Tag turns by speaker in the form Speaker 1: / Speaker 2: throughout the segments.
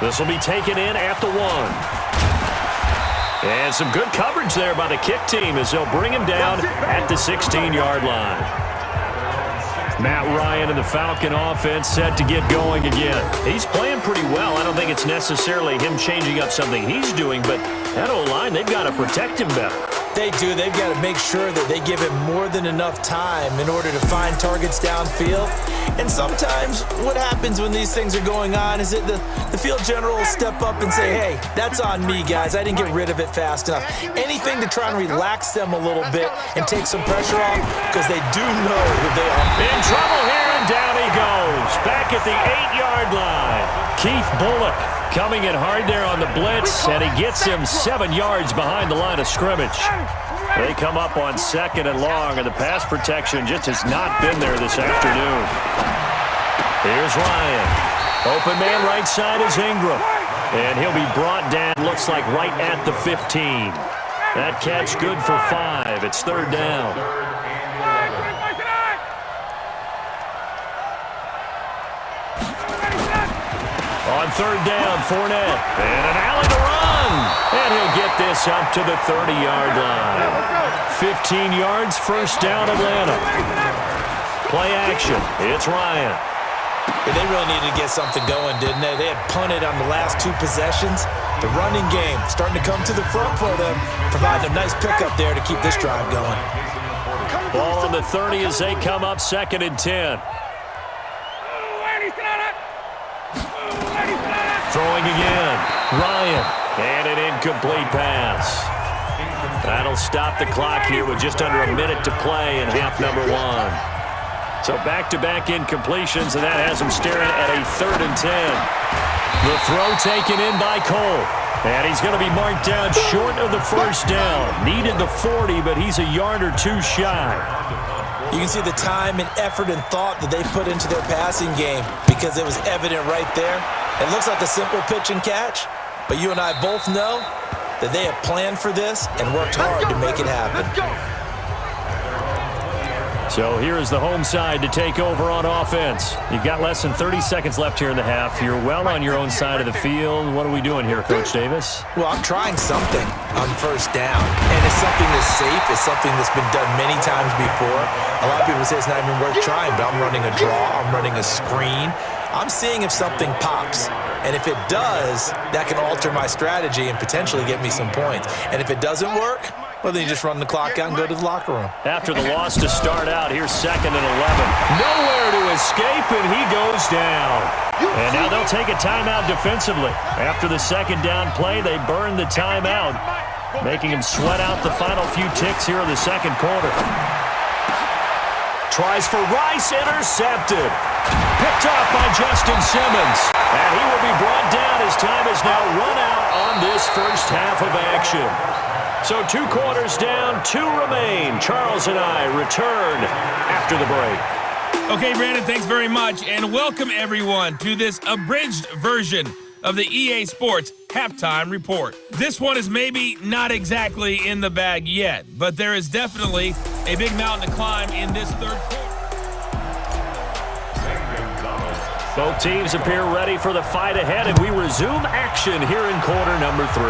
Speaker 1: This will be taken in at the 1. And some good coverage there by the kick team as they'll bring him down at the 16-yard line. Matt Ryan and the Falcon offense set to get going again. He's playing pretty well. I don't think it's necessarily him changing up something he's doing, but that O-line, they've got to protect him better.
Speaker 2: They do. They've got to make sure that they give him more than enough time in order to find targets downfield. And sometimes what happens when these things are going on is that the field general will step up and say, hey, that's on me, guys. I didn't get rid of it fast enough. Anything to try and relax them a little bit and take some pressure off because they do know that they are
Speaker 1: in trouble here, and down he goes. Back at the 8-yard line. Keith Bullock coming in hard there on the blitz, and he gets him 7 yards behind the line of scrimmage. They come up on 2nd and long, and the pass protection just has not been there this afternoon. Here's Ryan. Open man right side is Ingram. And he'll be brought down, looks like right at the 15. That catch good for 5. It's 3rd down. On 3rd down, Fournette. And an alley to run. And he'll get this up to the 30-yard line. 15 yards, 1st down, Atlanta. Play action. It's Ryan.
Speaker 2: Yeah, they really needed to get something going, didn't they? They had punted on the last 2 possessions. The running game starting to come to the front for them, providing a nice pickup there to keep this drive going.
Speaker 1: Ball on the 30 as they come up 2nd and 10. Throwing again. Ryan. And an incomplete pass. That'll stop the clock here with just under a minute to play in half number 1. So back-to-back incompletions, and that has him staring at a 3rd and 10. The throw taken in by Cole. And he's going to be marked down short of the 1st down. Needed the 40, but he's a yard or 2 shy.
Speaker 2: You can see the time and effort and thought that they put into their passing game because it was evident right there. It looks like a simple pitch and catch, but you and I both know that they have planned for this and worked hard to make it happen.
Speaker 1: So here is the home side to take over on offense. You've got less than 30 seconds left here in the half. You're well on your own side of the field. What are we doing here, Coach Davis?
Speaker 2: Well, I'm trying something on 1st down, and it's something that's safe. It's something that's been done many times before. A lot of people say it's not even worth trying, but I'm running a draw. I'm running a screen. I'm seeing if something pops. And if it does, that can alter my strategy and potentially get me some points. And if it doesn't work, well, then you just run the clock out and go to the locker room.
Speaker 1: After the loss to start out, here's 2nd and 11. Nowhere to escape, and he goes down. And now they'll take a timeout defensively. After the 2nd down play, they burn the timeout, making him sweat out the final few ticks here in the 2nd quarter. Tries for Rice, intercepted. Picked off by Justin Simmons. And he will be brought down as time has now run out on this 1st half of action. So 2 quarters down, 2 remain. Charles and I return after the break.
Speaker 3: Okay, Brandon, thanks very much. And welcome, everyone, to this abridged version of the EA Sports Halftime Report. This one is maybe not exactly in the bag yet, but there is definitely a big mountain to climb in this 3rd quarter.
Speaker 1: Both teams appear ready for the fight ahead, and we resume action here in quarter number 3.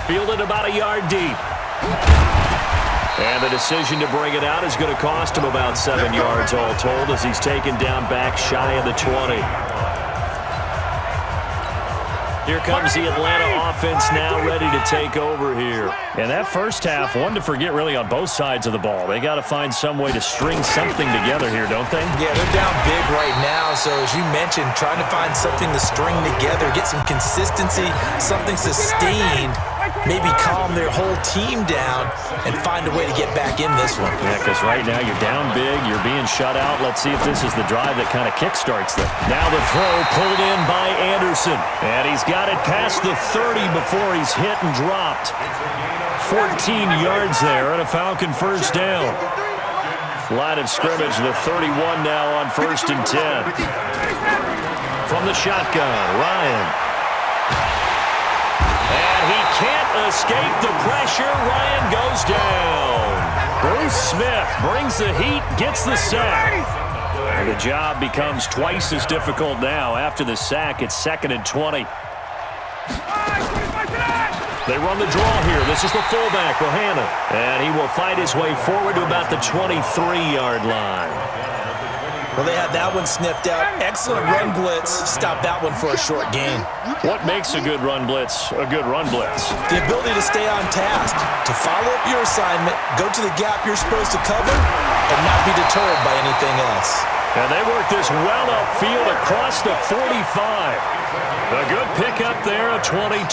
Speaker 1: Fielded about a yard deep. And the decision to bring it out is going to cost him about 7 yards all told as he's taken down back shy of the 20. Here comes the Atlanta offense now ready to take over here. And that 1st half, one to forget really on both sides of the ball. They got to find some way to string something together here, don't they?
Speaker 2: Yeah, they're down big right now. So as you mentioned, trying to find something to string together, get some consistency, something sustained, maybe calm their whole team down and find a way to get back in this one.
Speaker 1: Yeah, because right now you're down big, you're being shut out. Let's see if this is the drive that kind of kickstarts them. Now the throw pulled in by Anderson. And he's got it past the 30 before he's hit and dropped. 14 yards there and a Falcon 1st down. Line of scrimmage, the 31 now on 1st and 10. From the shotgun, Ryan. And he can't escape the pressure. Ryan goes down. Bruce Smith brings the heat, gets the sack. The job becomes twice as difficult now. After the sack, it's 2nd and 20. They run the draw here. This is the fullback, Bohanna. And he will fight his way forward to about the 23-yard line.
Speaker 2: Well, they had that one sniffed out. Excellent run blitz. Stop that one for a short gain.
Speaker 1: What makes a good run blitz a good run blitz?
Speaker 2: The ability to stay on task, to follow up your assignment, go to the gap you're supposed to cover, and not be deterred by anything else.
Speaker 1: And they work this well upfield across the 45. A good pickup there at 22.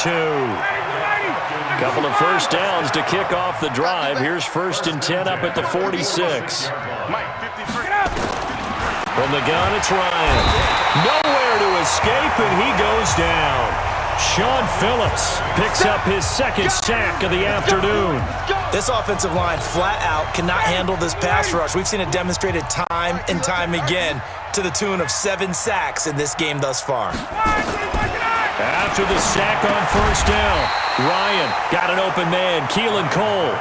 Speaker 1: Couple of first downs to kick off the drive. Here's 1st and 10 up at the 46. From the gun, it's Ryan. Nowhere to escape, and he goes down. Sean Phillips picks up his 2nd sack of the afternoon.
Speaker 2: This offensive line flat out cannot handle this pass rush. We've seen it demonstrated time and time again to the tune of 7 sacks in this game thus far.
Speaker 1: After the sack on 1st down, Ryan got an open man, Keelan Cole.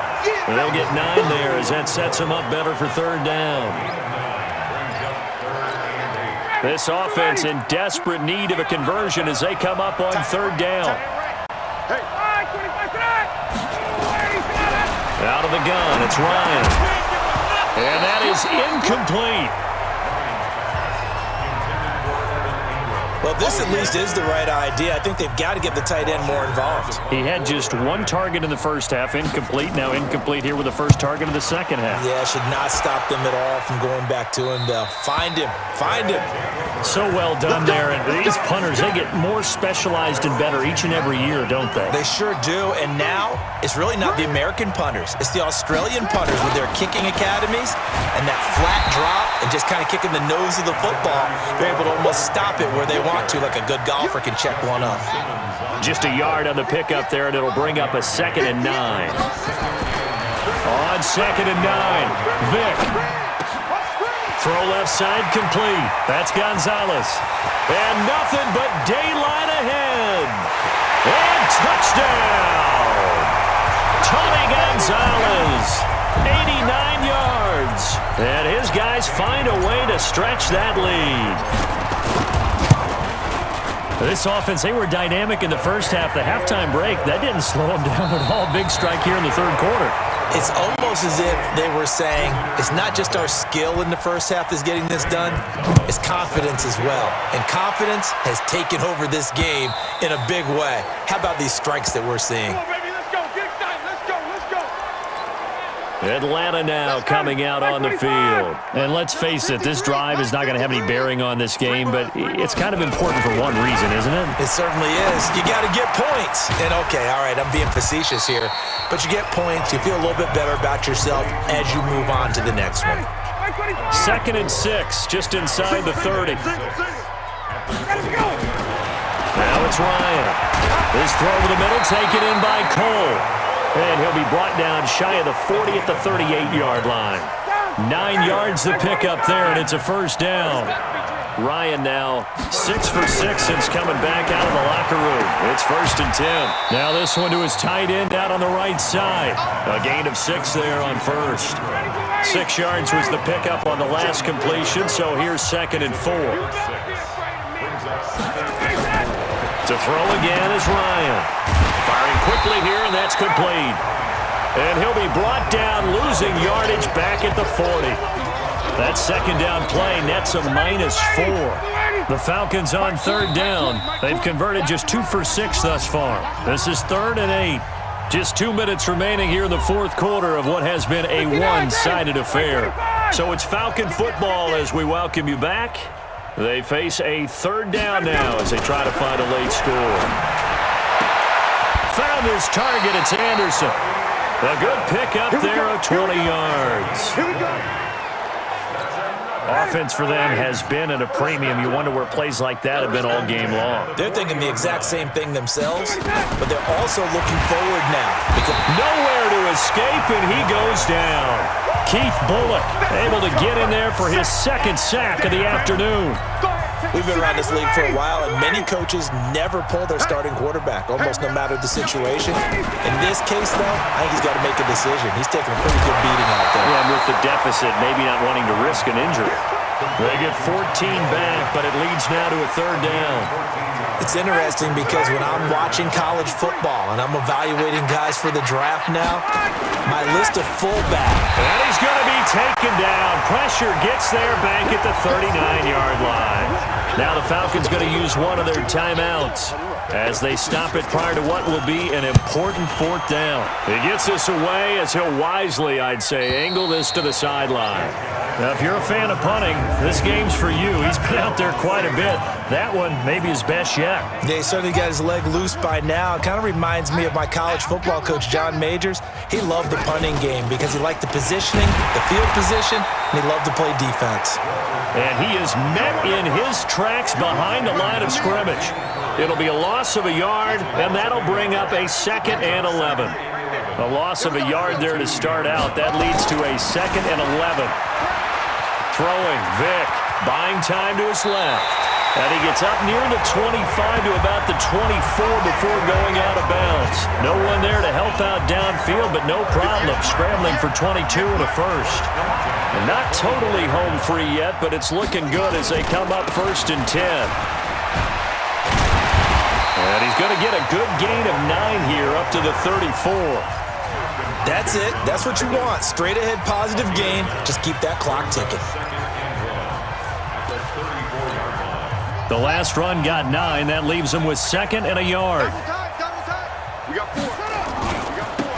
Speaker 1: They'll get 9 there as that sets him up better for 3rd down. This offense in desperate need of a conversion as they come up on 3rd down. Out of the gun, it's Ryan. And that is incomplete.
Speaker 2: Well, this at least is the right idea. I think they've got to get the tight end more involved.
Speaker 1: He had just 1 target in the first half, incomplete. Now incomplete here with the first target of the second half.
Speaker 2: Yeah, should not stop them at all from going back to him. They'll find him. Find him.
Speaker 1: So well done there. And these punters, they get more specialized and better each and every year, don't they?
Speaker 2: They sure do. And now it's really not the American punters. It's the Australian punters with their kicking academies and that flat drop and just kind of kicking the nose of the football. They're able to almost stop it where they want to, like a good golfer can check one up.
Speaker 1: Just a yard on the pickup there, and it'll bring up a 2nd and 9. On 2nd and 9, Vick. Throw left side complete. That's Gonzalez. And nothing but daylight ahead. And touchdown! Tony Gonzalez, 89 yards. And his guys find a way to stretch that lead. This offense, they were dynamic in the first half. The halftime break, that didn't slow them down at all. Big strike here in the 3rd quarter.
Speaker 2: It's almost as if they were saying, it's not just our skill in the first half that's getting this done, it's confidence as well. And confidence has taken over this game in a big way. How about these strikes that we're seeing?
Speaker 1: Atlanta now coming out on the field. And let's face it, this drive is not going to have any bearing on this game, but it's kind of important for one reason, isn't it?
Speaker 2: It certainly is. You got to get points. And okay, all right, I'm being facetious here, but you get points, you feel a little bit better about yourself as you move on to the next one.
Speaker 1: 2nd and 6, just inside the 30. Now it's Ryan. His throw over the middle, taken in by Cole. And he'll be brought down shy of the 40 at the 38-yard line. 9 yards to pick up there, and it's a 1st down. Ryan now 6 for 6 since coming back out of the locker room. It's 1st and 10. Now this one to his tight end out on the right side. A gain of 6 there on 1st. 6 yards was the pickup on the last completion, so here's 2nd and 4. To throw again is Ryan. Firing quickly here, and that's complete. And he'll be brought down, losing yardage back at the 40. That 2nd down play nets a -4. The Falcons on 3rd down. They've converted just 2 for 6 thus far. This is 3rd and 8. Just 2 minutes remaining here in the 4th quarter of what has been a one-sided affair. So it's Falcon football as we welcome you back. They face a 3rd down now as they try to find a late score. Found his target, it's Anderson. A good pickup there of 20 yards. Offense for them has been at a premium. You wonder where plays like that have been all game long.
Speaker 2: They're thinking the exact same thing themselves, but they're also looking forward now.
Speaker 1: Nowhere to escape, and he goes down. Keith Bullock able to get in there for his 2nd sack of the afternoon.
Speaker 2: We've been around this league for a while, and many coaches never pull their starting quarterback, almost no matter the situation. In this case, though, I think he's got to make a decision. He's taking a pretty good beating out there.
Speaker 1: Yeah, and with the deficit, maybe not wanting to risk an injury. They get 14 back, but it leads now to a third down.
Speaker 2: It's interesting because when I'm watching college football and I'm evaluating guys for the draft now, my list of fullback.
Speaker 1: And he's going to be taken down. Pressure gets there back at the 39-yard line. Now the Falcons going to use one of their timeouts as they stop it prior to what will be an important fourth down. He gets this away as he'll wisely, I'd say, angle this to the sideline. Now, if you're a fan of punting, this game's for you. He's been out there quite a bit. That one maybe his best yet.
Speaker 2: Yeah, he certainly got his leg loose by now. It kind of reminds me of my college football coach, John Majors. He loved the punting game because he liked the positioning, the field position, and he loved to play defense.
Speaker 1: And he is met in his tracks behind the line of scrimmage. It'll be a loss of a yard, and that'll bring up a 2nd and 11. A loss of a yard there to start out. That leads to a 2nd and 11. Throwing, Vick, buying time to his left. And he gets up near the 25 to about the 24 before going out of bounds. No one there to help out downfield, but no problem. Scrambling for 22 and a first. And not totally home free yet, but it's looking good as they come up 1st and 10. And he's going to get a good gain of 9 here up to the 34.
Speaker 2: That's it. That's what you want. Straight ahead positive gain. Just keep that clock ticking.
Speaker 1: The last run got 9. That leaves him with 2nd and a yard.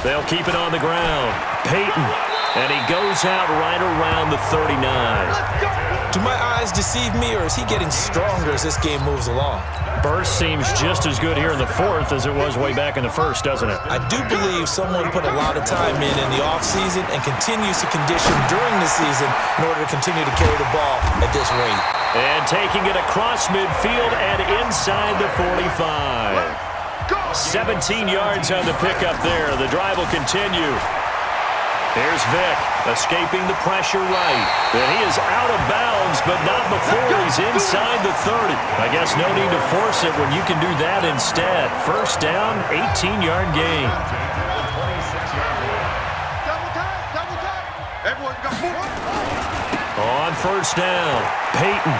Speaker 1: They'll keep it on the ground. Peyton. And he goes out right around the 39.
Speaker 2: Do my eyes deceive me, or is he getting stronger as this game moves along?
Speaker 1: Burst seems just as good here in the 4th as it was way back in the 1st, doesn't it?
Speaker 2: I do believe someone put a lot of time in the offseason and continues to condition during the season in order to continue to carry the ball at this rate.
Speaker 1: And taking it across midfield and inside the 45. 17 yards on the pickup there. The drive will continue. Here's Vick, escaping the pressure right. And he is out of bounds, but not before he's inside the 30. I guess no need to force it when you can do that instead. First down, 18-yard gain. On first down, Peyton.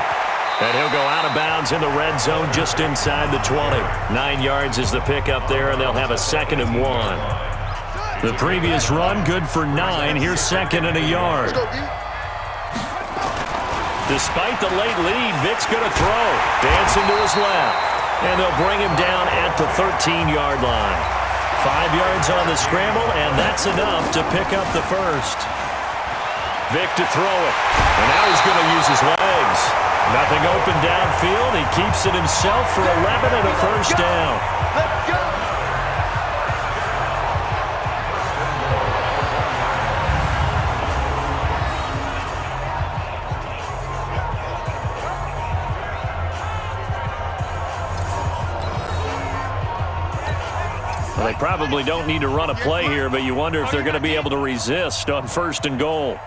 Speaker 1: And he'll go out of bounds in the red zone just inside the 20. 9 yards is the pickup there, and they'll have a 2nd and 1. The previous run, good for 9. Here's 2nd and a yard. Despite the late lead, Vick's going to throw. Dancing to his left. And they'll bring him down at the 13-yard line. 5 yards on the scramble, and that's enough to pick up the first. Vick to throw it. And now he's going to use his legs. Nothing open downfield. He keeps it himself for 11 and a first down.
Speaker 4: Let's go!
Speaker 1: Well, they probably don't need to run a play here, but you wonder if they're going to be able to resist on 1st and goal.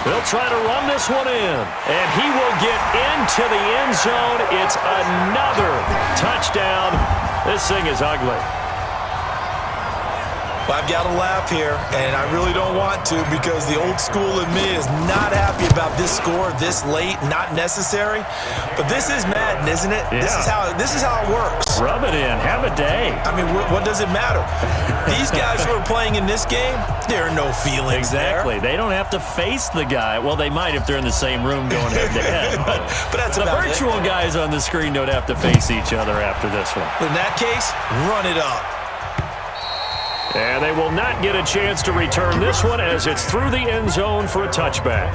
Speaker 1: They'll try to run this one in, and he will get into the end zone. It's another touchdown. This thing is ugly.
Speaker 2: Well, I've got to laugh here, and I really don't want to because the old school in me is not happy about this score this late, not necessary. But this is Madden, isn't it?
Speaker 1: Yeah.
Speaker 2: This is how it works.
Speaker 1: Rub it in. Have a day.
Speaker 2: I mean, what does it matter? These guys who are playing in this game, there are no feelings
Speaker 1: Exactly.
Speaker 2: there.
Speaker 1: They don't have to face the guy. Well, they might if they're in the same room going head-to-head. But
Speaker 2: that's
Speaker 1: the
Speaker 2: about
Speaker 1: virtual
Speaker 2: it.
Speaker 1: guys on the screen don't have to face each other after this one.
Speaker 2: In that case, run it up.
Speaker 1: And they will not get a chance to return this one as it's through the end zone for a touchback.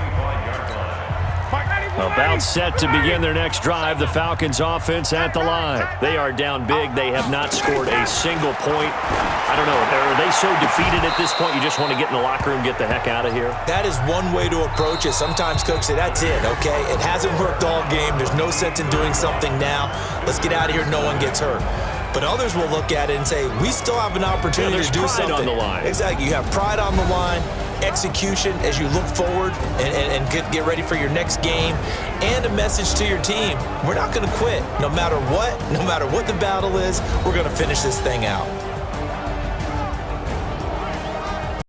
Speaker 1: About set to begin their next drive, the Falcons offense at the line. They are down big. They have not scored a single point. I don't know. Are they so defeated at this point you just want to get in the locker room, get the heck out of here?
Speaker 2: That is one way to approach it. Sometimes coaches say, that's it, okay? It hasn't worked all game. There's no sense in doing something now. Let's get out of here. No one gets hurt. But others will look at it and say, we still have an opportunity to do
Speaker 1: pride
Speaker 2: something.
Speaker 1: on the line.
Speaker 2: Exactly. You have pride on the line, execution as you look forward and get ready for your next game, and a message to your team. We're not going to quit. No matter what the battle is, we're going to finish this thing out.